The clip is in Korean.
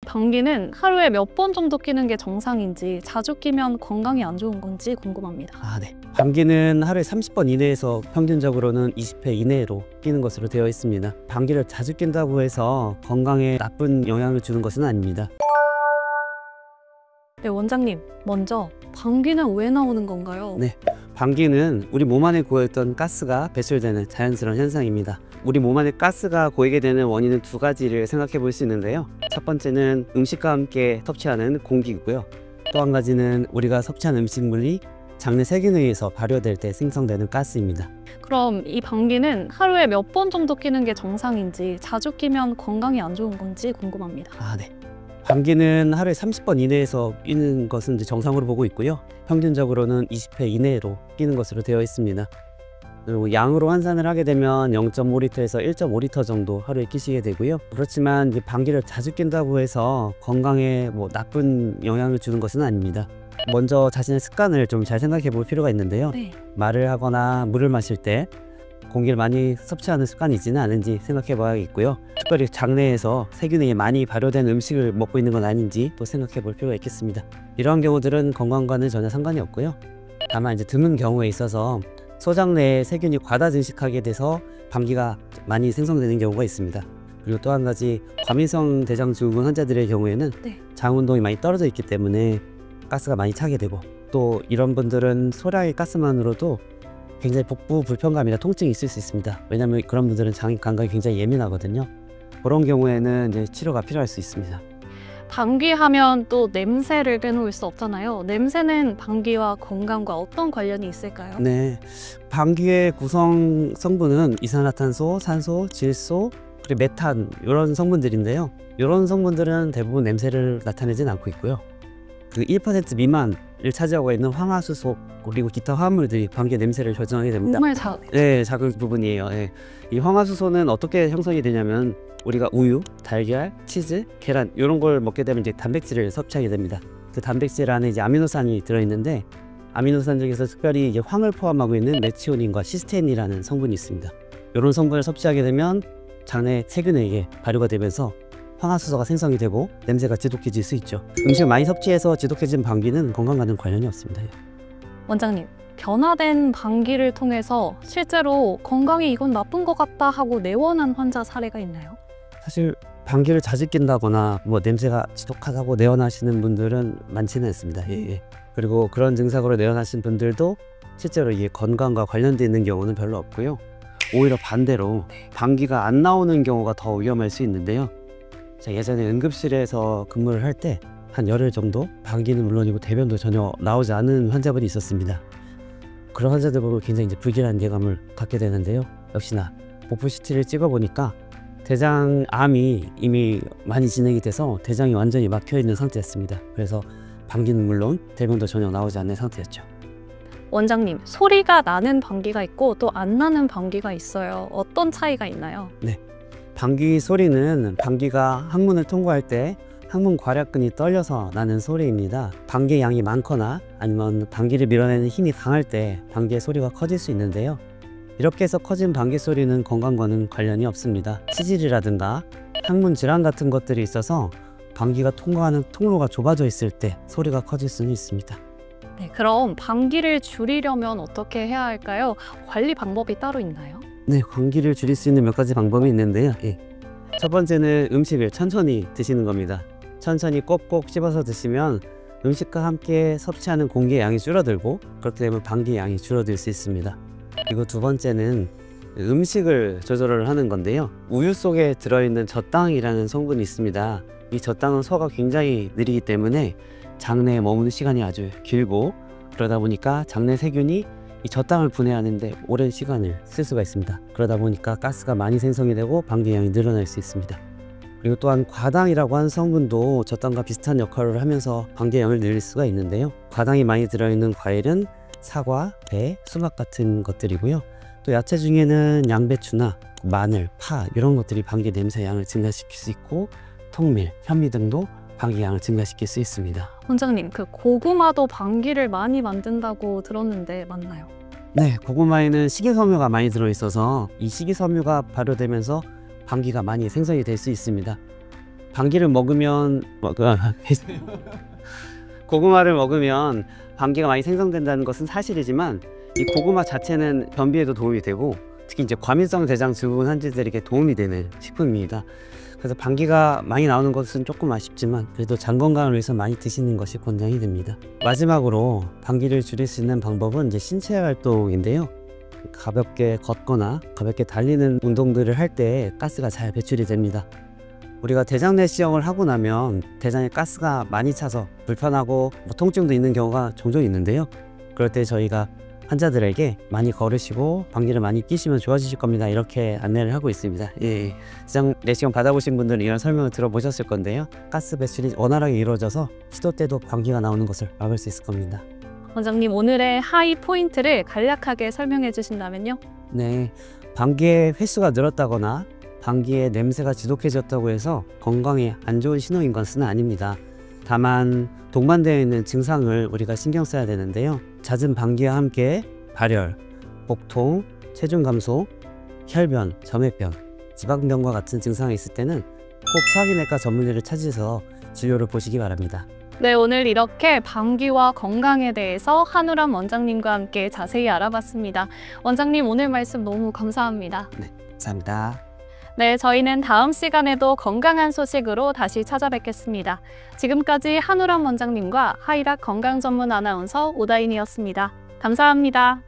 방귀는 하루에 몇 번 정도 끼는 게 정상인지, 자주 끼면 건강에 안 좋은 건지 궁금합니다. 네. 방귀는 하루에 30번 이내에서 평균적으로는 20회 이내로 끼는 것으로 되어 있습니다. 방귀를 자주 낀다고 해서 건강에 나쁜 영향을 주는 것은 아닙니다. 네, 원장님, 먼저 방귀는 왜 나오는 건가요? 네. 방귀는 우리 몸 안에 고여있던 가스가 배출되는 자연스러운 현상입니다. 우리 몸 안에 가스가 고이게 되는 원인은 두 가지를 생각해 볼 수 있는데요. 첫 번째는 음식과 함께 섭취하는 공기고요. 또 한 가지는 우리가 섭취한 음식물이 장내 세균에 의해서 발효될 때 생성되는 가스입니다. 그럼 이 방귀는 하루에 몇 번 정도 끼는 게 정상인지, 자주 끼면 건강에 안 좋은 건지 궁금합니다. 네. 방귀는 하루에 30번 이내에서 끼는 것은 이제 정상으로 보고 있고요. 평균적으로는 20회 이내로 끼는 것으로 되어 있습니다. 그리고 양으로 환산을 하게 되면 0.5리터에서 1.5리터 정도 하루에 끼시게 되고요. 그렇지만 이제 방귀를 자주 낀다고 해서 건강에 나쁜 영향을 주는 것은 아닙니다. 먼저 자신의 습관을 좀 잘 생각해 볼 필요가 있는데요. 네. 말을 하거나 물을 마실 때 공기를 많이 섭취하는 습관이 있지는 않은지 생각해 봐야겠고요. 특별히 장내에서 세균이 많이 발효된 음식을 먹고 있는 건 아닌지 또 생각해 볼 필요가 있겠습니다. 이러한 경우들은 건강과는 전혀 상관이 없고요. 다만 이제 드문 경우에 있어서 소장 내에 세균이 과다 증식하게 돼서 방귀가 많이 생성되는 경우가 있습니다. 그리고 또 한 가지 과민성 대장증후군 환자들의 경우에는 장 운동이 많이 떨어져 있기 때문에 가스가 많이 차게 되고, 또 이런 분들은 소량의 가스만으로도 굉장히 복부 불편감이나 통증이 있을 수 있습니다. 왜냐하면 그런 분들은 장 감각이 굉장히 예민하거든요. 그런 경우에는 이제 치료가 필요할 수 있습니다. 방귀하면 또 냄새를 빼놓을 수 없잖아요. 냄새는 방귀와 건강과 어떤 관련이 있을까요? 네, 방귀의 구성 성분은 이산화탄소, 산소, 질소, 그리고 메탄 이런 성분들인데요. 이런 성분들은 대부분 냄새를 나타내진 않고 있고요. 그 1% 미만을 차지하고 있는 황화수소 그리고 기타 화합물들이 방귀의 냄새를 결정하게 됩니다. 정말 작아요. 네, 작은 부분이에요. 네. 이 황화수소는 어떻게 형성이 되냐면 우리가 우유, 달걀, 치즈, 계란 이런 걸 먹게 되면 이제 단백질을 섭취하게 됩니다. 그 단백질 안에 이제 아미노산이 들어있는데, 아미노산 중에서 특별히 이제 황을 포함하고 있는 메치오닌과 시스테인이라는 성분이 있습니다. 이런 성분을 섭취하게 되면 장내 세균에 의해 발효가 되면서 황화수소가 생성이 되고 냄새가 지독해질 수 있죠. 음식을 많이 섭취해서 지독해진 방귀는 건강과는 관련이 없습니다. 원장님, 변화된 방귀를 통해서 실제로 건강에 이건 나쁜 것 같다 하고 내원한 환자 사례가 있나요? 사실 방귀를 자주 낀다거나 냄새가 지독하다고 내원하시는 분들은 많지는 않습니다. 그리고 그런 증상으로 내원하신 분들도 실제로 이게 건강과 관련되어 있는 경우는 별로 없고요. 오히려 반대로 방귀가 안 나오는 경우가 더 위험할 수 있는데요. 제가 예전에 응급실에서 근무를 할 때 한 열흘 정도 방귀는 물론이고 대변도 전혀 나오지 않은 환자분이 있었습니다. 그런 환자들 보고 굉장히 이제 불길한 예감을 갖게 되는데요. 역시나 복부 CT를 찍어보니까 대장암이 이미 많이 진행이 돼서 대장이 완전히 막혀 있는 상태였습니다. 그래서 방귀는 물론 대변도 전혀 나오지 않는 상태였죠. 원장님, 소리가 나는 방귀가 있고 또 안 나는 방귀가 있어요. 어떤 차이가 있나요? 네, 방귀 소리는 방귀가 항문을 통과할 때 항문 괄약근이 떨려서 나는 소리입니다. 방귀의 양이 많거나 아니면 방귀를 밀어내는 힘이 강할 때 방귀의 소리가 커질 수 있는데요. 이렇게 해서 커진 방귀 소리는 건강과는 관련이 없습니다. 치질이라든가 항문 질환 같은 것들이 있어서 방귀가 통과하는 통로가 좁아져 있을 때 소리가 커질 수는 있습니다. 네, 그럼 방귀를 줄이려면 어떻게 해야 할까요? 관리 방법이 따로 있나요? 네, 방귀를 줄일 수 있는 몇 가지 방법이 있는데요. 첫 번째는 음식을 천천히 드시는 겁니다. 천천히 꼭꼭 씹어서 드시면 음식과 함께 섭취하는 공기의 양이 줄어들고, 그렇게 되면 방귀의 양이 줄어들 수 있습니다. 그리고 두 번째는 음식을 조절을 하는 건데요. 우유 속에 들어있는 젖당이라는 성분이 있습니다. 이 젖당은 소화가 굉장히 느리기 때문에 장내에 머무는 시간이 아주 길고, 그러다 보니까 장내 세균이 이 젖당을 분해하는데 오랜 시간을 쓸 수가 있습니다. 그러다 보니까 가스가 많이 생성이 되고 방귀의 양이 늘어날 수 있습니다. 그리고 또한 과당이라고 하는 성분도 젖당과 비슷한 역할을 하면서 방귀의 양을 늘릴 수가 있는데요. 과당이 많이 들어있는 과일은 사과, 배, 수박 같은 것들이고요. 또 야채 중에는 양배추나 마늘, 파 이런 것들이 방귀 냄새 양을 증가시킬 수 있고, 통밀, 현미 등도 방귀 양을 증가시킬 수 있습니다. 원장님, 그 고구마도 방귀를 많이 만든다고 들었는데 맞나요? 네, 고구마에는 식이섬유가 많이 들어있어서 이 식이섬유가 발효되면서 방귀가 많이 생성이 될 수 있습니다. 방귀를 먹으면 고구마를 먹으면 방귀가 많이 생성된다는 것은 사실이지만 이 고구마 자체는 변비에도 도움이 되고 특히 이제 과민성 대장 증후군 환자들에게 도움이 되는 식품입니다. 그래서 방귀가 많이 나오는 것은 조금 아쉽지만 그래도 장 건강을 위해서 많이 드시는 것이 권장이 됩니다. 마지막으로 방귀를 줄일 수 있는 방법은 이제 신체 활동인데요. 가볍게 걷거나 가볍게 달리는 운동들을 할 때 가스가 잘 배출이 됩니다. 우리가 대장 내시경을 하고 나면 대장에 가스가 많이 차서 불편하고 통증도 있는 경우가 종종 있는데요. 그럴 때 저희가 환자들에게 많이 걸으시고 방귀를 많이 끼시면 좋아지실 겁니다. 이렇게 안내를 하고 있습니다. 예, 대장 내시경 받아보신 분들은 이런 설명을 들어보셨을 건데요. 가스 배출이 원활하게 이루어져서 시도 때도 방귀가 나오는 것을 막을 수 있을 겁니다. 원장님, 오늘의 하이 포인트를 간략하게 설명해 주신다면요? 네, 방귀의 횟수가 늘었다거나 방귀의 냄새가 지독해졌다고 해서 건강에 안 좋은 신호인 것은 아닙니다. 다만 동반되어 있는 증상을 우리가 신경 써야 되는데요. 잦은 방귀와 함께 발열, 복통, 체중 감소, 혈변, 점액변, 지방변과 같은 증상이 있을 때는 꼭 소화기내과 전문의를 찾으셔서 진료를 보시기 바랍니다. 네, 오늘 이렇게 방귀와 건강에 대해서 한우람 원장님과 함께 자세히 알아봤습니다. 원장님, 오늘 말씀 너무 감사합니다. 네, 감사합니다. 네, 저희는 다음 시간에도 건강한 소식으로 다시 찾아뵙겠습니다. 지금까지 한우람 원장님과 하이락 건강 전문 아나운서 오다인이었습니다. 감사합니다.